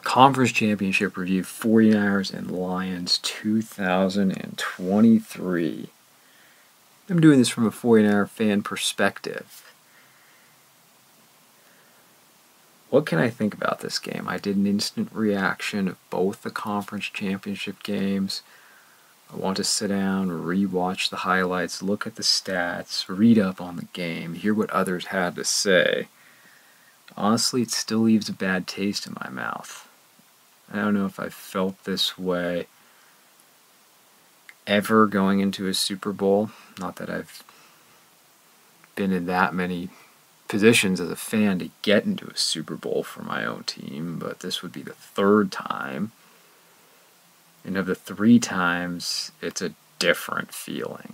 Conference Championship Review, 49ers and Lions 2023. I'm doing this from a 49er fan perspective. What can I think about this game? I did an instant reaction of both the conference championship games. I want to sit down, re-watch the highlights, look at the stats, read up on the game, hear what others had to say. Honestly, it still leaves a bad taste in my mouth. I don't know if I've felt this way ever going into a Super Bowl. Not that I've been in that many positions as a fan to get into a Super Bowl for my own team, but this would be the third time. And of the 3 times, it's a different feeling.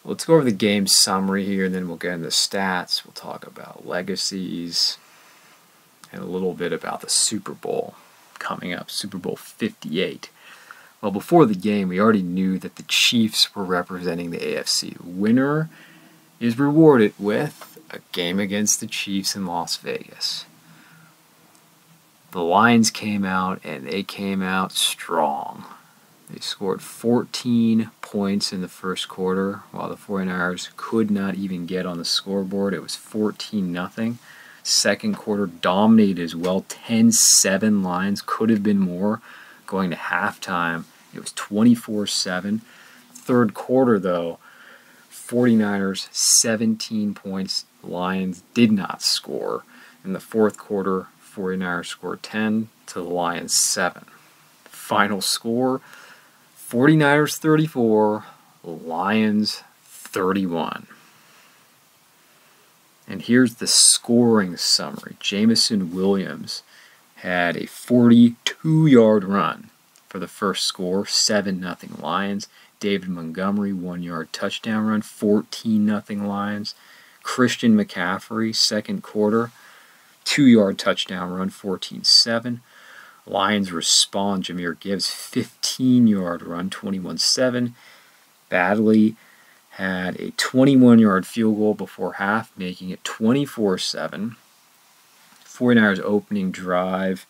Let's go over the game summary here, and then we'll get into stats. We'll talk about legacies and a little bit about the Super Bowl coming up, Super Bowl 58. Well, before the game, we already knew that the Chiefs were representing the AFC. The winner is rewarded with a game against the Chiefs in Las Vegas. The Lions came out, and they came out strong. They scored 14 points in the first quarter, while the 49ers could not even get on the scoreboard. It was 14-0. Second quarter dominated as well, 10-7 Lions, could have been more. Going to halftime, it was 24-7. Third quarter, though, 49ers 17 points, Lions did not score. In the fourth quarter, 49ers scored 10 to the Lions 7. Final score, 49ers 34, Lions 31. And here's the scoring summary. Jameson Williams had a 42-yard run for the first score, 7-0 Lions. David Montgomery, 1-yard touchdown run, 14-0 Lions. Christian McCaffrey, second quarter, 2-yard touchdown run, 14-7. Lions respond. Jahmyr Gibbs, 15-yard run, 21-7. Badley had a 21-yard field goal before half, making it 24-7. 49ers opening drive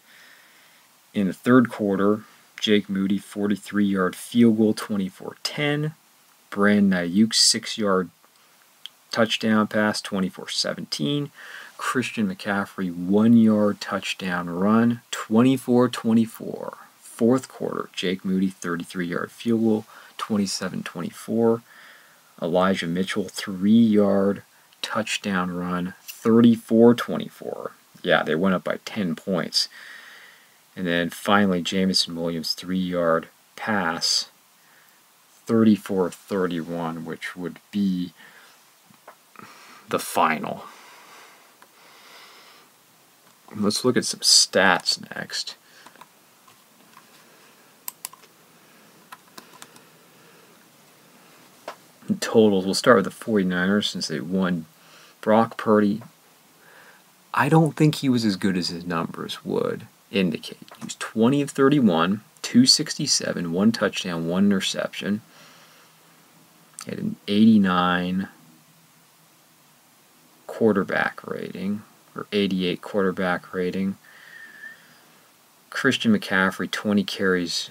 in the third quarter. Jake Moody, 43-yard field goal, 24-10. Brandon Aiyuk, 6-yard touchdown pass, 24-17. Christian McCaffrey, 1-yard touchdown run, 24-24. Fourth quarter, Jake Moody, 33-yard field goal, 27-24. Elijah Mitchell, 3-yard touchdown run, 34-24. Yeah, they went up by 10 points. And then finally, Jameson Williams, 3-yard pass, 34-31, which would be the final. Let's look at some stats next. In totals, we'll start with the 49ers since they won. Brock Purdy, I don't think he was as good as his numbers would indicate. He was 20 of 31, 267, 1 touchdown, 1 interception. He had an 89 quarterback rating, or 88 quarterback rating. Christian McCaffrey, 20 carries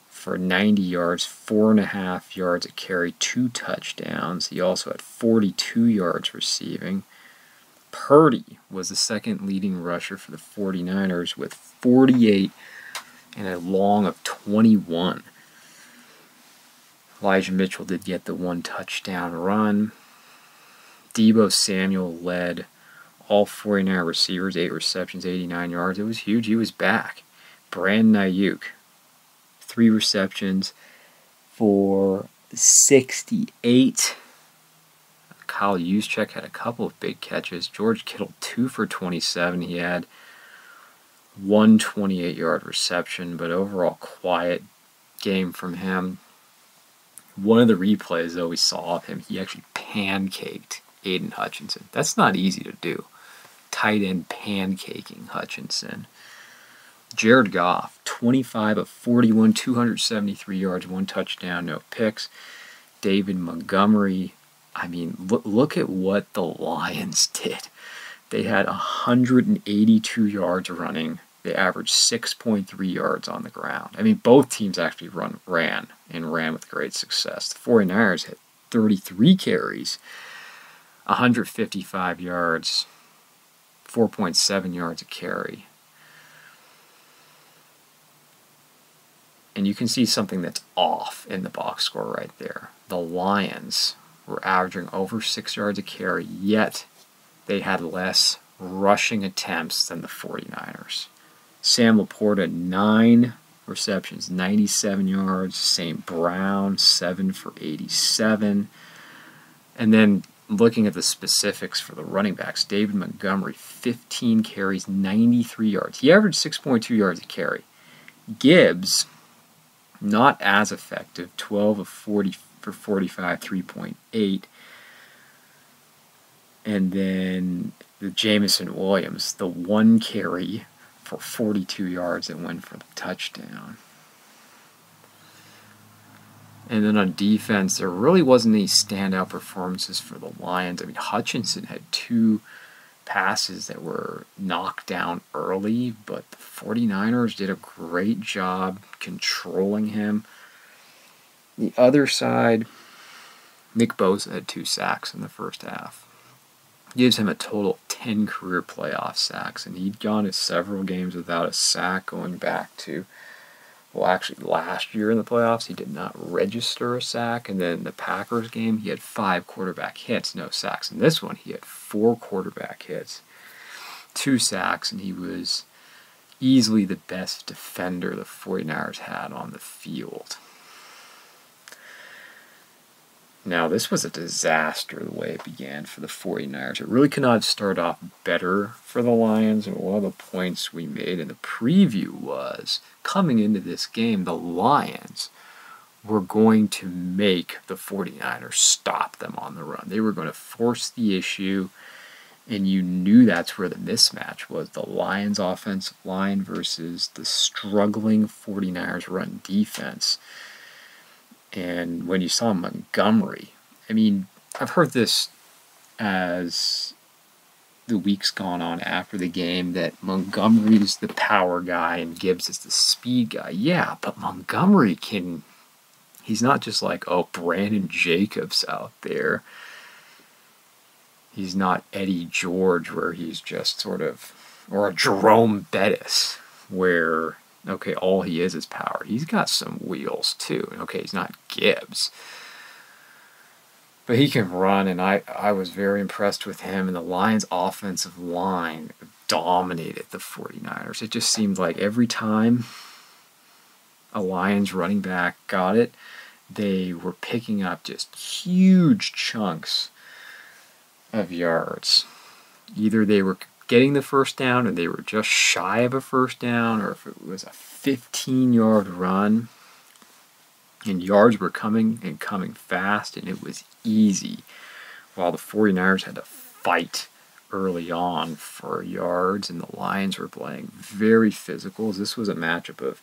for 90 yards, 4.5 yards a carry, 2 touchdowns. He also had 42 yards receiving. Purdy was the second leading rusher for the 49ers with 48 and a long of 21. Elijah Mitchell did get the 1 touchdown run. Deebo Samuel led all 49 receivers, 8 receptions, 89 yards. It was huge. He was back. Brandon Aiyuk, 3 receptions for 68. Kyle Juszczyk had a couple of big catches. George Kittle, 2 for 27. He had 1 28-yard reception, but overall quiet game from him. One of the replays, though, we saw of him, he actually pancaked Aiden Hutchinson. That's not easy to do. Tight end pancaking Hutchinson. Jared Goff, 25 of 41, 273 yards, 1 touchdown, no picks. David Montgomery, I mean, look at what the Lions did. They had 182 yards running. They averaged 6.3 yards on the ground. I mean, both teams actually ran with great success. The 49ers had 33 carries, 155 yards, 4.7 yards a carry. And you can see something that's off in the box score right there. The Lions were averaging over 6 yards a carry, yet they had less rushing attempts than the 49ers. Sam Laporta, 9 receptions, 97 yards. St. Brown, 7 for 87. And then looking at the specifics for the running backs, David Montgomery, 15 carries, 93 yards. He averaged 6.2 yards a carry. Gibbs, not as effective, 12 of 40 for 45, 3.8. And then the Jameson Williams, the 1 carry for 42 yards that went for the touchdown. And then on defense, there really wasn't any standout performances for the Lions. I mean, Hutchinson had 2 passes that were knocked down early, but the 49ers did a great job controlling him. The other side, Nick Bosa had 2 sacks in the first half. Gives him a total of 10 career playoff sacks, and he'd gone to several games without a sack going back to, well, actually last year in the playoffs he did not register a sack, and then the Packers game he had 5 quarterback hits, no sacks. In this one he had 4 quarterback hits, 2 sacks, and he was easily the best defender the 49ers had on the field. Now, this was a disaster the way it began for the 49ers. It really could not start off better for the Lions, and one of the points we made in the preview was, coming into this game, the Lions were going to make the 49ers stop them on the run. They were going to force the issue, and you knew that's where the mismatch was. The Lions' offensive line versus the struggling 49ers run defense. And when you saw Montgomery, I mean, I've heard this as the week's gone on after the game, that Montgomery's the power guy and Gibbs is the speed guy. Yeah, but Montgomery he's not just like, oh, Brandon Jacobs out there. He's not Eddie George where he's just sort of, or a Jerome Bettis where, okay, all he is power. He's got some wheels too. Okay, he's not Gibbs, but he can run, and I was very impressed with him. And the Lions' offensive line dominated the 49ers. It just seemed like every time a Lions running back got it, they were picking up just huge chunks of yards. Either they were getting the first down and they were just shy of a first down, or if it was a 15-yard run and yards were coming and coming fast, and it was easy, while the 49ers had to fight early on for yards, and the Lions were playing very physical. This was a matchup of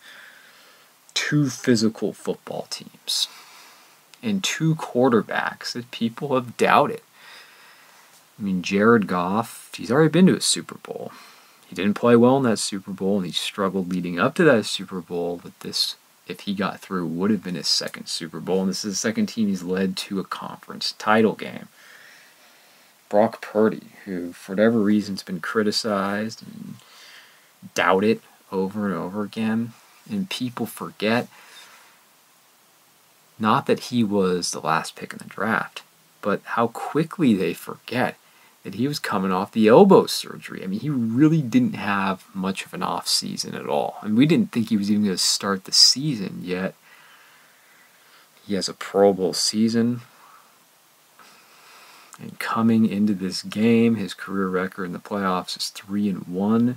2 physical football teams and 2 quarterbacks that people have doubted. I mean, Jared Goff, he's already been to a Super Bowl. He didn't play well in that Super Bowl, and he struggled leading up to that Super Bowl, but this, if he got through, would have been his second Super Bowl, and this is the second team he's led to a conference title game. Brock Purdy, who for whatever reason has been criticized and doubted over and over again, and people forget, not that he was the last pick in the draft, but how quickly they forget that he was coming off the elbow surgery. I mean, he really didn't have much of an off season at all. I mean, we didn't think he was even going to start the season, yet he has a Pro Bowl season. And coming into this game, his career record in the playoffs is 3-1.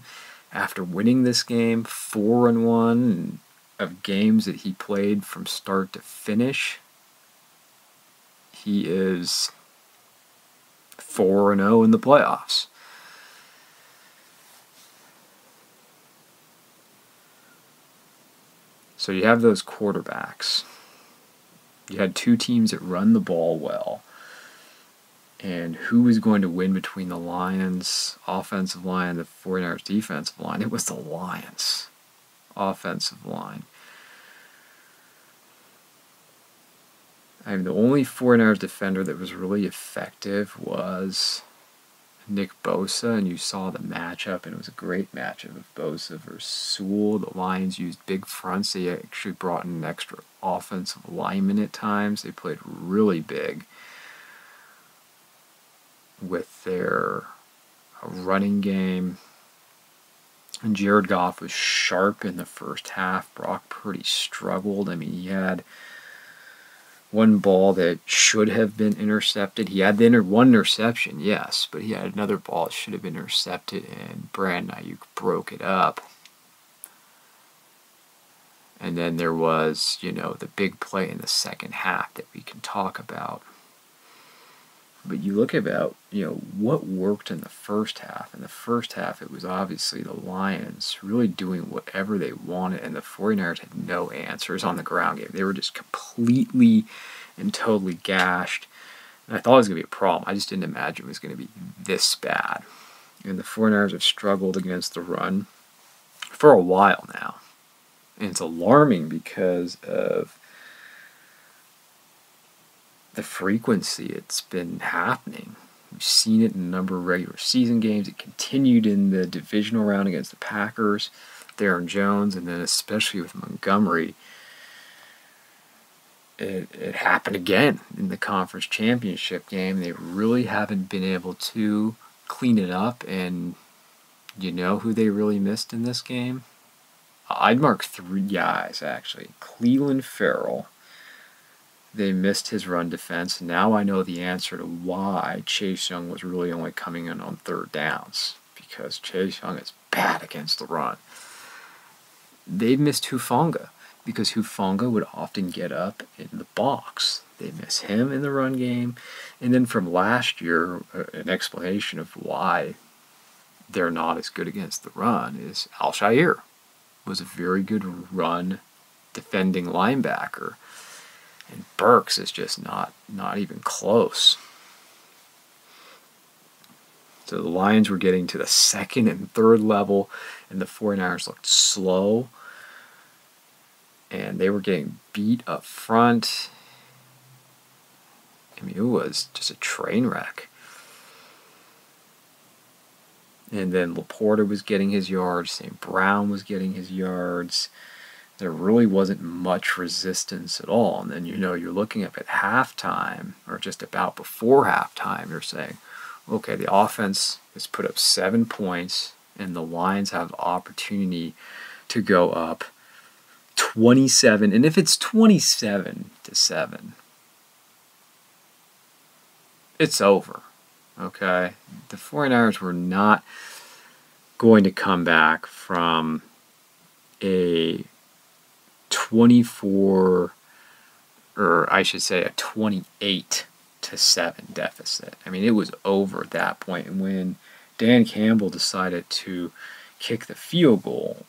After winning this game, 4-1 of games that he played from start to finish. He is 4-0 in the playoffs. So you have those quarterbacks. You had 2 teams that run the ball well. And who was going to win between the Lions offensive line and the 49ers defensive line? It was the Lions offensive line. I mean, the only 49ers defender that was really effective was Nick Bosa, and you saw the matchup, and it was a great matchup of Bosa versus Sewell. The Lions used big fronts. They actually brought in an extra offensive lineman at times. They played really big with their running game. And Jared Goff was sharp in the first half. Brock Purdy struggled. I mean, he had one ball that should have been intercepted. He had one interception, yes, but he had another ball that should have been intercepted, and Brandon Ayuk broke it up. And then there was, the big play in the second half that we can talk about. But you look about, what worked in the first half. In the first half, it was obviously the Lions really doing whatever they wanted, and the 49ers had no answers on the ground game. They were just completely and totally gashed. And I thought it was going to be a problem. I just didn't imagine it was going to be this bad. And the 49ers have struggled against the run for a while now. And it's alarming because of the frequency it's been happening. We've seen it in a number of regular season games. It continued in the divisional round against the Packers, Aaron Jones, and then especially with Montgomery, it happened again in the conference championship game. They really haven't been able to clean it up, and you know who they really missed in this game? I'd mark 3 guys, actually. Clelin Ferrell. They missed his run defense. Now I know the answer to why Chase Young was really only coming in on 3rd downs, because Chase Young is bad against the run. They missed Hufanga, because Hufanga would often get up in the box. They miss him in the run game. And then from last year, an explanation of why they're not as good against the run is Al-Shaair was a very good run defending linebacker. And Burks is just not even close. So the Lions were getting to the 2nd and 3rd level, and the 49ers looked slow. And they were getting beat up front. I mean, it was just a train wreck. And then Laporta was getting his yards. St. Brown was getting his yards. There really wasn't much resistance at all. And then, you're looking up at halftime, or just about before halftime, you're saying, okay, the offense has put up 7 points, and the Lions have the opportunity to go up 27. And if it's 27-7, it's over. Okay? The 49ers were not going to come back from a 24, or I should say a 28-7 deficit. I mean, it was over at that point. And when Dan Campbell decided to kick the field goal,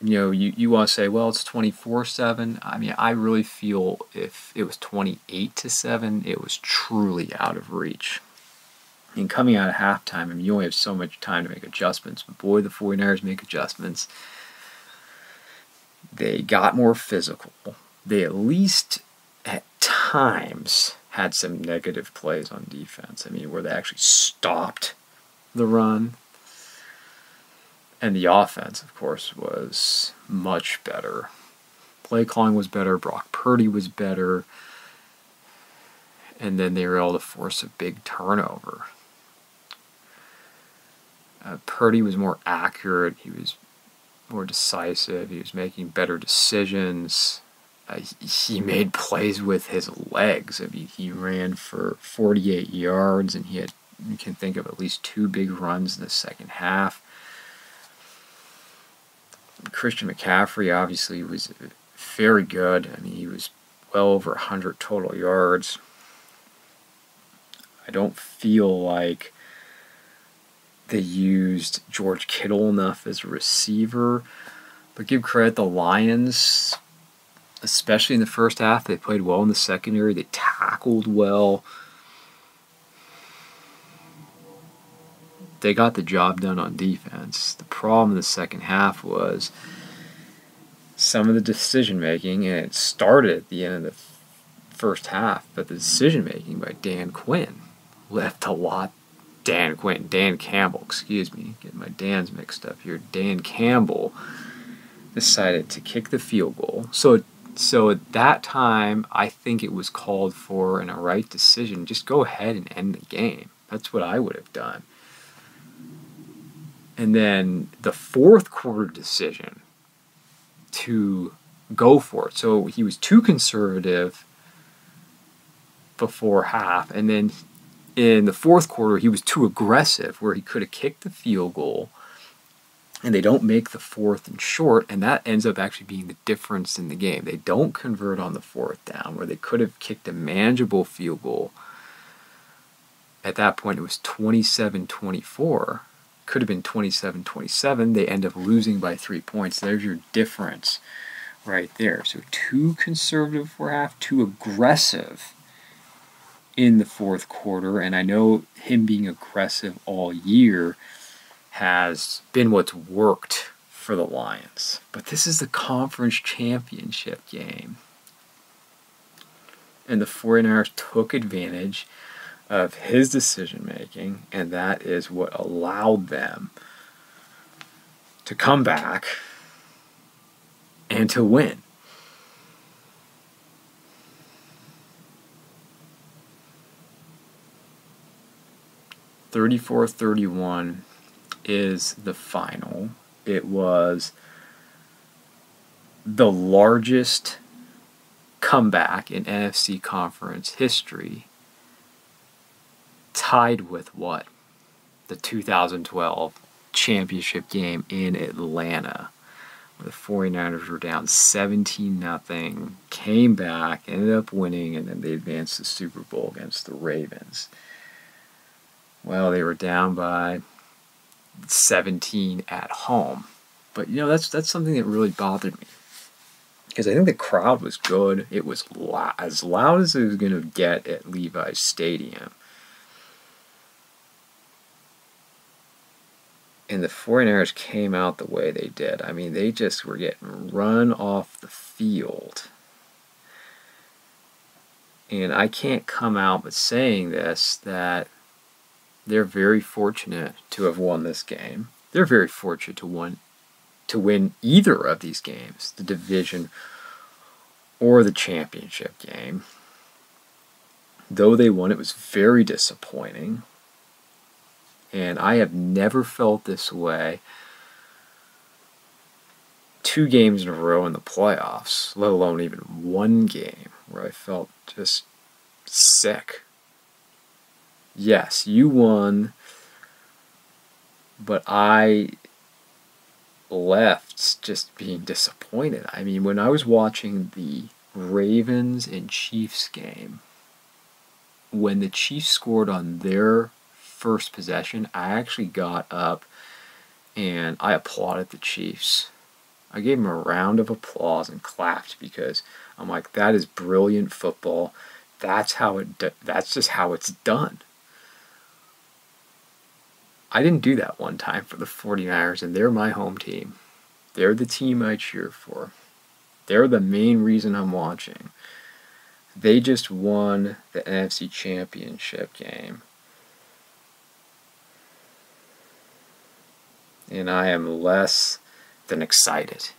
you want to say, well, it's 24-7. I mean, I really feel if it was 28-7, it was truly out of reach. And coming out of halftime, I mean, you only have so much time to make adjustments. But boy, the 49ers make adjustments. They got more physical. They at least, at times, had some negative plays on defense. I mean, where they actually stopped the run. And the offense, of course, was much better. Play calling was better. Brock Purdy was better. And then they were able to force a big turnover. Purdy was more accurate. He was more decisive. He was making better decisions. He made plays with his legs. I mean, he ran for 48 yards, and you can think of at least 2 big runs in the second half. Christian McCaffrey obviously was very good. I mean, he was well over 100 total yards. I don't feel like they used George Kittle enough as a receiver, but give credit, the Lions, especially in the first half, they played well in the secondary. They tackled well. they got the job done on defense. The problem in the second half was some of the decision making, and it started at the end of the first half, but the decision making by Dan Quinn left a lot. Dan Campbell, excuse me, getting my Dans mixed up here. Dan Campbell decided to kick the field goal. So at that time, I think it was called for and a right decision. Just go ahead and end the game. That's what I would have done. And then the fourth quarter decision to go for it. So he was too conservative before half, and then in the fourth quarter he was too aggressive where he could have kicked the field goal, and they don't make the fourth and short, and that ends up actually being the difference in the game. They don't convert on the fourth down where they could have kicked a manageable field goal. At that point it was 27-24. Could have been 27-27. They end up losing by 3 points. There's your difference right there. So too conservative for half, too aggressive in the fourth quarter. And I know him being aggressive all year has been what's worked for the Lions. But this is the conference championship game. And the 49ers took advantage of his decision making, and that is what allowed them to come back and to win. (34-31) is the final. It was the largest comeback in NFC conference history, tied with what? The 2012 championship game in Atlanta, where the 49ers were down 17-0, came back, ended up winning, and then they advanced to the Super Bowl against the Ravens. Well, they were down by 17 at home. But, that's something that really bothered me, because I think the crowd was good. It was as loud as it was going to get at Levi's Stadium. And the 49ers came out the way they did. I mean, they just were getting run off the field. And I can't come out but saying this, that they're very fortunate to have won this game. They're very fortunate to win either of these games, the division or the championship game. Though they won, it was very disappointing. And I have never felt this way 2 games in a row in the playoffs, let alone even one game where I felt just sick. Yes, you won, but I left just being disappointed. I mean, when I was watching the Ravens and Chiefs game, when the Chiefs scored on their first possession, I actually got up and I applauded the Chiefs. I gave them a round of applause and clapped, because I'm like, that is brilliant football. That's just how it's done. I didn't do that one time for the 49ers, and they're my home team. They're the team I cheer for. They're the main reason I'm watching. They just won the NFC Championship game. And I am less than excited.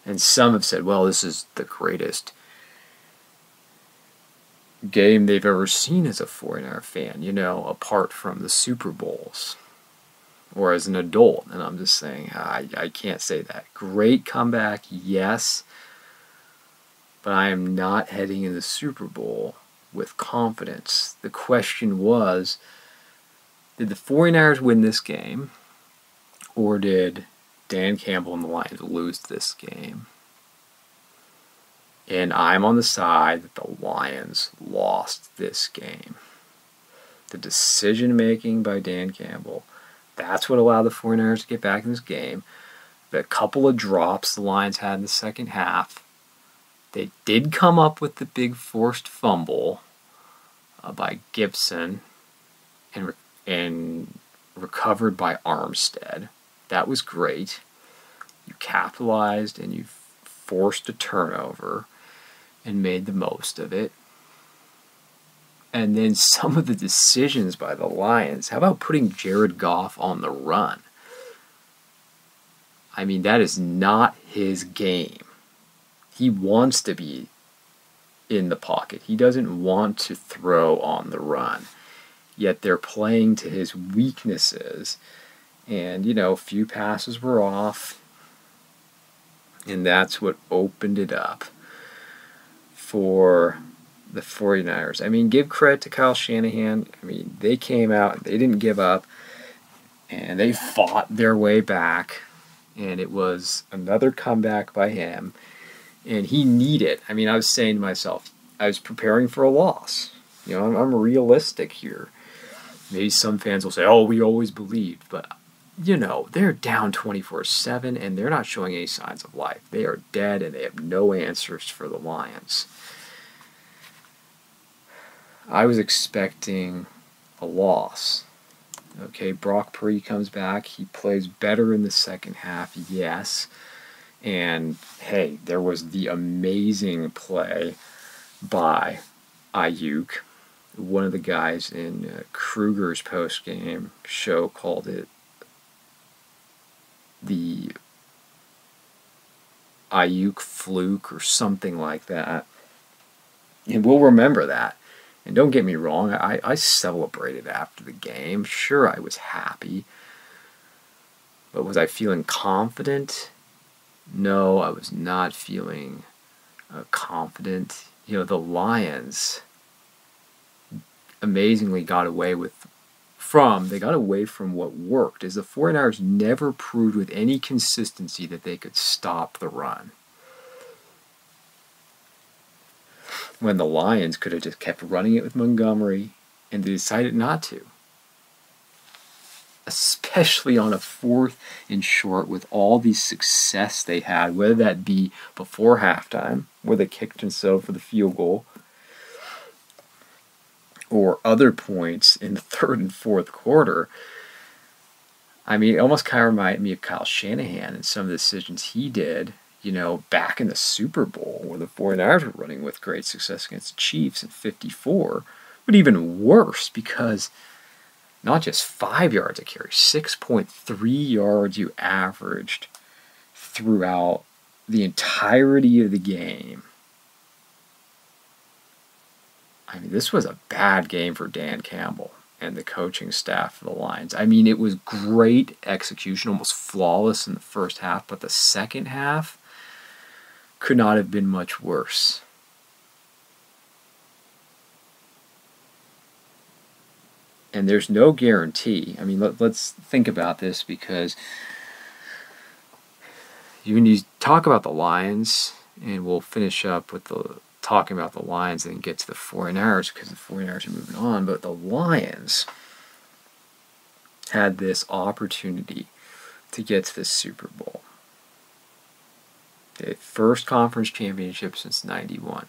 And some have said, well, this is the greatest game they've ever seen as a 49er fan, apart from the Super Bowls, or as an adult. And I'm just saying, I can't say that. Great comeback, yes, but I am not heading in the Super Bowl with confidence. The question was, did the 49ers win this game, or did Dan Campbell and the Lions lose this game? And I'm on the side that the Lions lost this game. The decision making by Dan Campbell, that's what allowed the 49ers to get back in this game. The couple of drops the Lions had in the second half, they did come up with the big forced fumble by Gibson, and recovered by Armstead. That was great. You capitalized and you forced a turnover and made the most of it. And then some of the decisions by the Lions. How about putting Jared Goff on the run? I mean, that is not his game. He wants to be in the pocket. He doesn't want to throw on the run. Yet they're playing to his weaknesses. And, a few passes were off. And that's what opened it up for the 49ers. I mean, give credit to Kyle Shanahan. I mean, they came out, they didn't give up, and they fought their way back. And it was another comeback by him. And he needed, I mean, I was saying to myself, I was preparing for a loss. I'm realistic here. Maybe some fans will say, oh, we always believed. But, they're down 24-7, and they're not showing any signs of life. They are dead, and they have no answers for the Lions. I was expecting a loss. Okay, Brock Purdy comes back. He plays better in the second half, yes. And, hey, there was the amazing play by Ayuk. One of the guys in Kruger's post-game show called it the Ayuk fluke or something like that. And we'll remember that. And don't get me wrong, I celebrated after the game. Sure, I was happy. But was I feeling confident? No, I was not feeling confident. The Lions amazingly got away from what worked, is the 49ers never proved with any consistency that they could stop the run. When the Lions could have just kept running it with Montgomery, and they decided not to. Especially on a 4th and short with all the success they had, whether that be before halftime, where they kicked and settled for the field goal, or other points in the 3rd and 4th quarter. I mean, it almost kind of reminded me of Kyle Shanahan and some of the decisions he did, back in the Super Bowl, where the 49ers were running with great success against the Chiefs in 54, but even worse, because not just 5 yards a carry, 6.3 yards you averaged throughout the entirety of the game. I mean, this was a bad game for Dan Campbell and the coaching staff of the Lions. I mean, it was great execution, almost flawless in the first half, but the second half could not have been much worse. And there's no guarantee. I mean, let's think about this, because when you talk about the Lions, and we'll finish up with talking about the Lions and get to the 49ers, because the 49ers are moving on, but the Lions had this opportunity to get to the Super Bowl. The first conference championship since '91.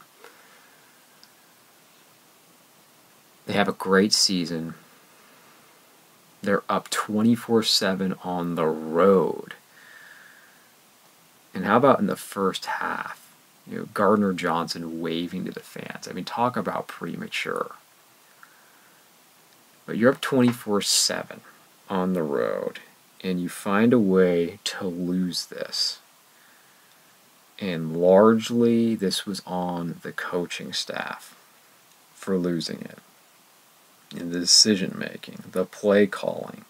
They have a great season. They're up 24-7 on the road. And how about in the first half? Gardner Johnson waving to the fans. I mean, talk about premature. But you're up 24-7 on the road, and you find a way to lose this. And largely, this was on the coaching staff for losing it. In the decision making, the play calling.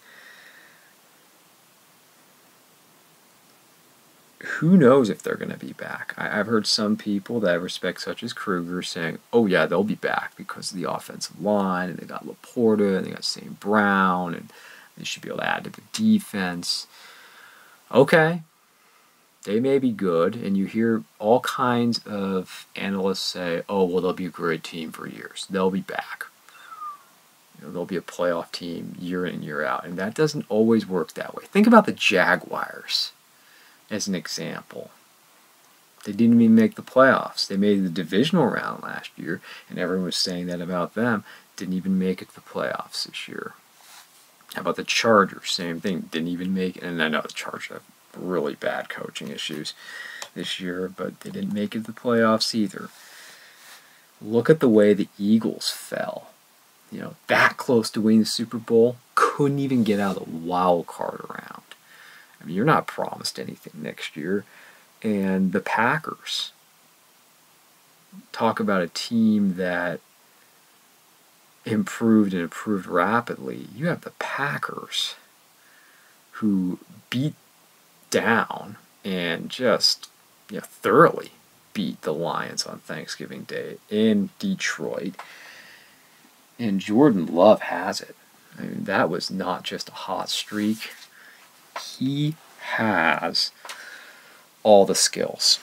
Who knows if they're going to be back? I've heard some people that I respect, such as Kruger, saying, oh yeah, they'll be back because of the offensive line, and they got Laporta, and they got St. Brown, and they should be able to add to the defense. Okay, they may be good, and you hear all kinds of analysts say, oh, well, they'll be a great team for years. They'll be back. They'll be a playoff team year in and year out, and that doesn't always work that way. Think about the Jaguars as an example. They didn't even make the playoffs. They made the divisional round last year, and everyone was saying that about them. Didn't even make it to the playoffs this year. How about the Chargers? Same thing. Didn't even make it. And I know the Chargers have really bad coaching issues this year, but they didn't make it to the playoffs either. Look at the way the Eagles fell. That close to winning the Super Bowl, couldn't even get out of the wild card round. I mean, you're not promised anything next year. And the Packers, talk about a team that improved rapidly. You have the Packers, who beat down and just thoroughly beat the Lions on Thanksgiving Day in Detroit. And Jordan Love has it. I mean, that was not just a hot streak. He has all the skills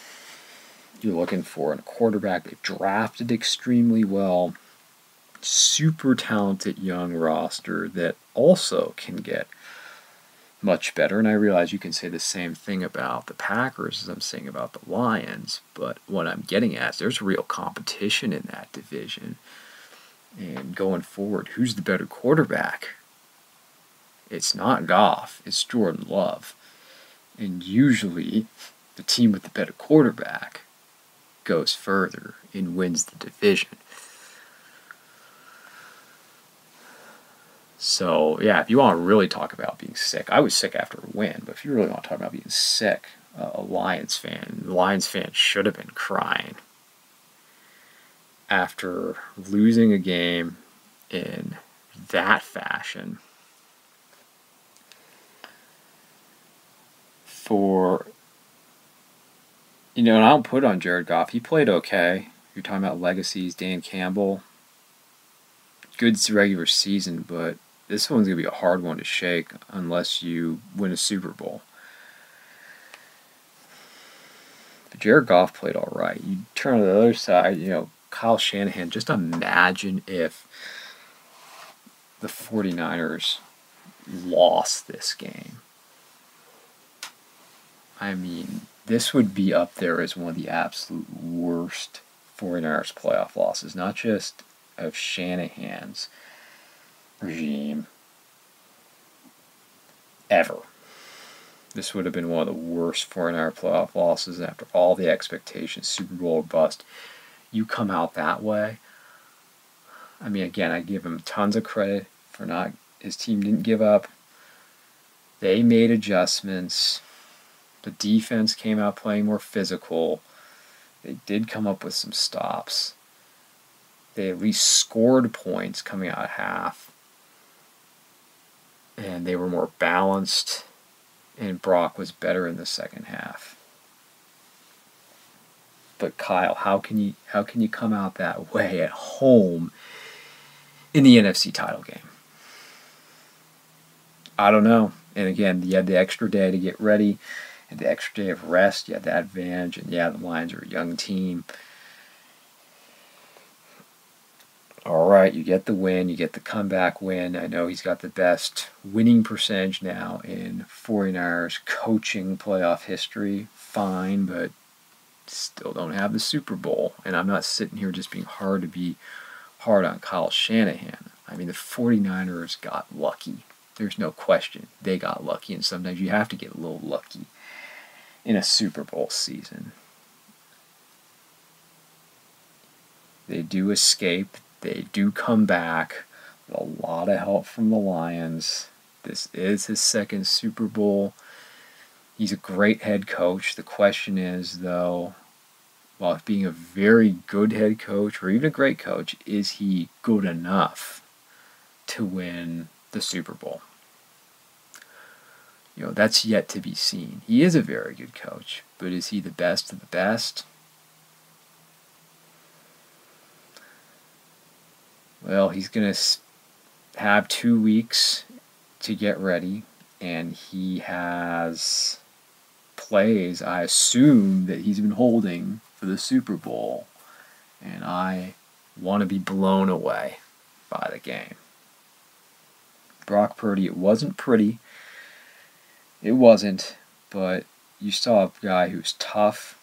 you're looking for in a quarterback. They've drafted extremely well. Super talented young roster that also can get much better. And I realize you can say the same thing about the Packers as I'm saying about the Lions, but what I'm getting at is there's real competition in that division. And going forward, who's the better quarterback? It's not Goff, it's Jordan Love. And usually, the team with the better quarterback goes further and wins the division. So, yeah, if you want to really talk about being sick, I was sick after a win, but if you really want to talk about being sick, a Lions fan should have been crying after losing a game in that fashion and I don't put it on Jared Goff. He played okay. You're talking about legacies, Dan Campbell. Good regular season, but this one's going to be a hard one to shake unless you win a Super Bowl. But Jared Goff played all right. You turn to the other side, Kyle Shanahan, just imagine if the 49ers lost this game. I mean, this would be up there as one of the absolute worst 49ers playoff losses, not just of Shanahan's regime ever. This would have been one of the worst 49er playoff losses after all the expectations, Super Bowl or bust. You come out that way. I mean, again, I give him tons of credit for not, his team didn't give up. They made adjustments. The defense came out playing more physical. They did come up with some stops. They at least scored points coming out of half. And they were more balanced. And Brock was better in the second half. But Kyle, how can you come out that way at home in the NFC title game? I don't know. And again, you had the extra day to get ready, and the extra day of rest. You had that advantage, and yeah, the Lions are a young team. All right, you get the win, you get the comeback win. I know he's got the best winning percentage now in 49ers coaching playoff history. Fine, but still don't have the Super Bowl. And I'm not sitting here just being hard on Kyle Shanahan. I mean, the 49ers got lucky. There's no question. They got lucky, and sometimes you have to get a little lucky in a Super Bowl season. They do escape. They do come back with a lot of help from the Lions. This is his second Super Bowl. He's a great head coach. The question is, though, while being a very good head coach or even a great coach, is he good enough to win the Super Bowl? That's yet to be seen. He is a very good coach, but is he the best of the best? Well, he's going to have 2 weeks to get ready, and he has plays, I assume, that he's been holding for the Super Bowl, and I want to be blown away by the game. Brock Purdy, it wasn't pretty. It wasn't, but you saw a guy who was tough,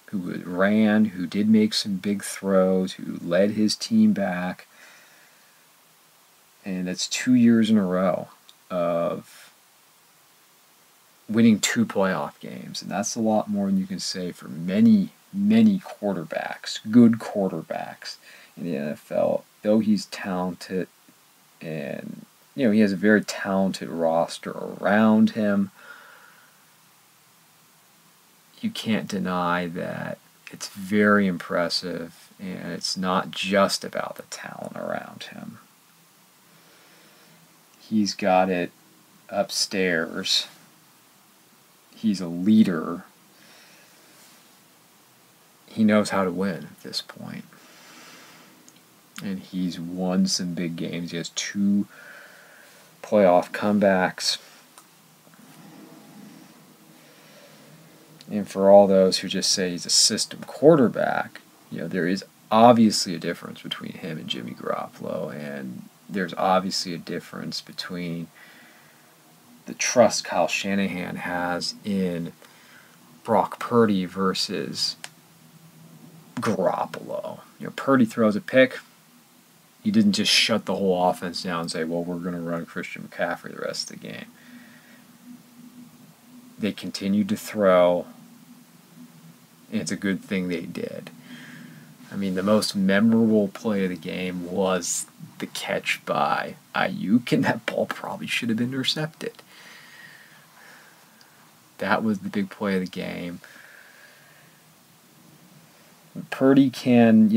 who ran, who did make some big throws, who led his team back. And that's 2 years in a row of winning 2 playoff games, and that's a lot more than you can say for many, many quarterbacks, good quarterbacks in the NFL. Though he's talented, and he has a very talented roster around him, you can't deny that it's very impressive, and it's not just about the talent around him. He's got it upstairs. He's a leader. He knows how to win at this point. And he's won some big games. He has 2 playoff comebacks. And for all those who just say he's a system quarterback, there is obviously a difference between him and Jimmy Garoppolo, and there's obviously a difference between the trust Kyle Shanahan has in Brock Purdy versus Garoppolo. Purdy throws a pick. He didn't just shut the whole offense down and say, well, we're going to run Christian McCaffrey the rest of the game. They continued to throw, and it's a good thing they did. I mean, the most memorable play of the game was the catch by Ayuk, and that ball probably should have been intercepted. That was the big play of the game. Purdy can,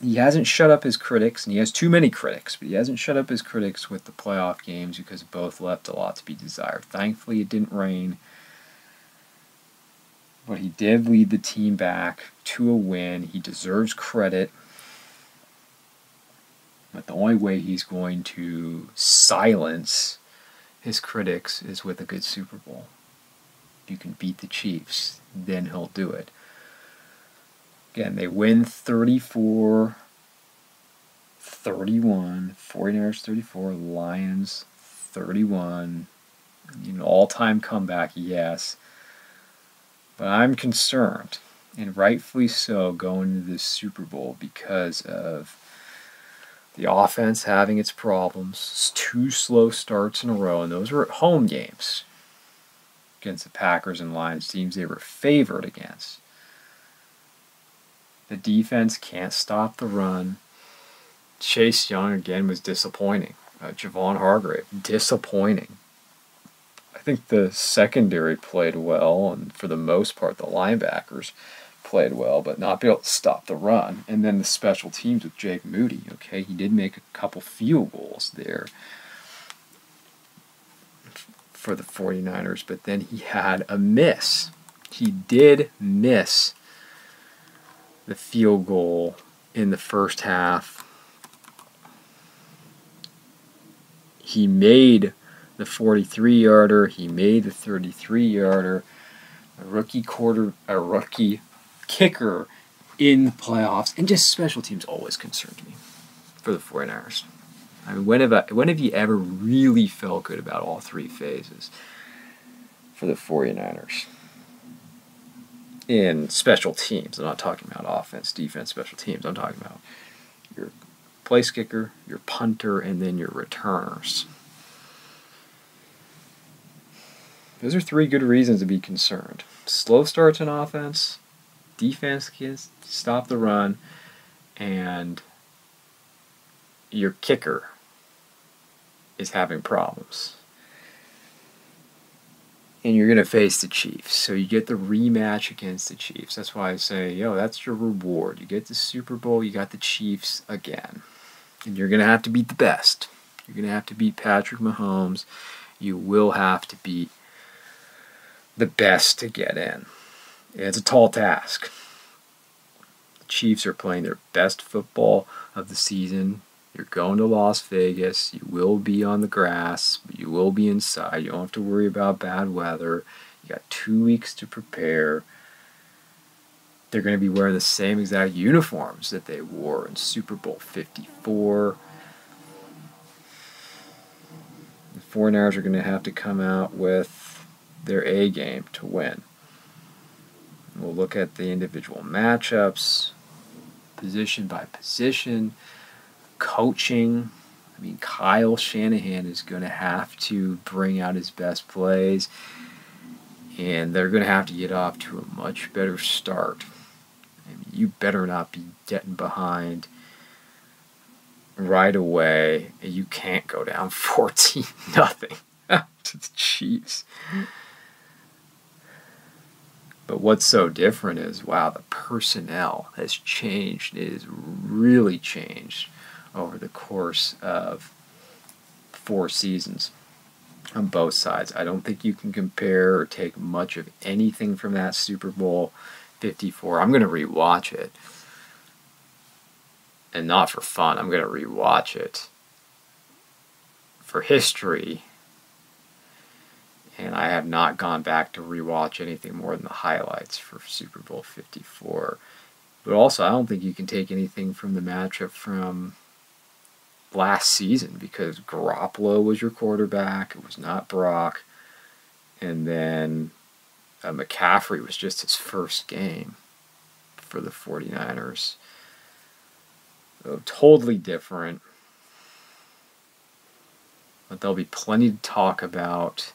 he hasn't shut up his critics, and he has too many critics, but he hasn't shut up his critics with the playoff games because both left a lot to be desired. Thankfully, it didn't rain, but he did lead the team back to a win. He deserves credit, but the only way he's going to silence his critics is with a good Super Bowl. If you can beat the Chiefs, then he'll do it. Again, they win 34-31, 49ers 34, Lions 31. All-time comeback, yes. But I'm concerned, and rightfully so, going into this Super Bowl because of the offense having its problems. 2 slow starts in a row, and those were at home games against the Packers and Lions, teams they were favored against. The defense can't stop the run. Chase Young, again, was disappointing. Javon Hargrave, disappointing. I think the secondary played well, and for the most part, the linebackers played well, but not be able to stop the run. And then the special teams with Jake Moody, okay, he did make a couple field goals there for the 49ers, but then he had a miss. He did miss the field goal in the first half. He made the 43-yarder. He made the 33-yarder. A rookie kicker in the playoffs. And just special teams always concerned me for the 49ers. I mean, when have you ever really felt good about all 3 phases for the 49ers? In special teams. I'm not talking about offense, defense, special teams. I'm talking about your place kicker, your punter, and then your returners. Those are 3 good reasons to be concerned. Slow starts in offense, defense can stop the run, and your kicker is having problems. And you're going to face the Chiefs. So you get the rematch against the Chiefs. That's why I say, that's your reward. You get the Super Bowl, you got the Chiefs again. And you're going to have to beat the best. You're going to have to beat Patrick Mahomes. You will have to beat the best to get in. It's a tall task. The Chiefs are playing their best football of the season. You're going to Las Vegas. You will be on the grass, but you will be inside. You don't have to worry about bad weather. You got 2 weeks to prepare. They're going to be wearing the same exact uniforms that they wore in Super Bowl 54. The 49ers are going to have to come out with their A game to win. We'll look at the individual matchups, position by position, coaching. I mean, Kyle Shanahan is going to have to bring out his best plays, and they're going to have to get off to a much better start. I mean, you better not be getting behind right away. You can't go down 14-0 to the Chiefs. But what's so different is, wow, the personnel has changed. It has really changed over the course of 4 seasons on both sides. I don't think you can compare or take much of anything from that Super Bowl 54. I'm going to rewatch it. And not for fun. I'm going to rewatch it for history. And I have not gone back to rewatch anything more than the highlights for Super Bowl 54. But also, I don't think you can take anything from the matchup from last season, because Garoppolo was your quarterback. It was not Brock. And then McCaffrey was just his first game for the 49ers. So totally different. But there'll be plenty to talk about.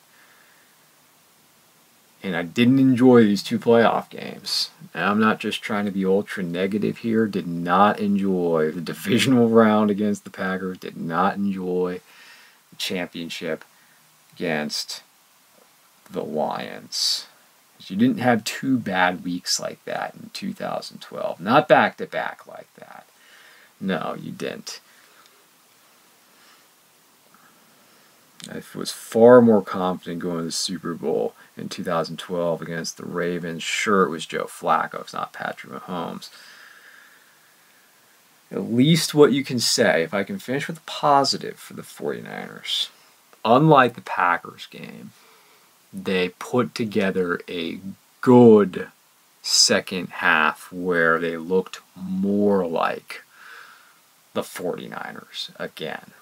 And I didn't enjoy these 2 playoff games. And I'm not just trying to be ultra negative here. Did not enjoy the divisional round against the Packers. Did not enjoy the championship against the Lions. You didn't have 2 bad weeks like that in 2012. Not back-to-back like that. No, you didn't. I was far more confident going to the Super Bowl in 2012 against the Ravens. Sure, it was Joe Flacco. It's not Patrick Mahomes. At least what you can say, if I can finish with a positive for the 49ers, unlike the Packers game, they put together a good second half where they looked more like the 49ers again.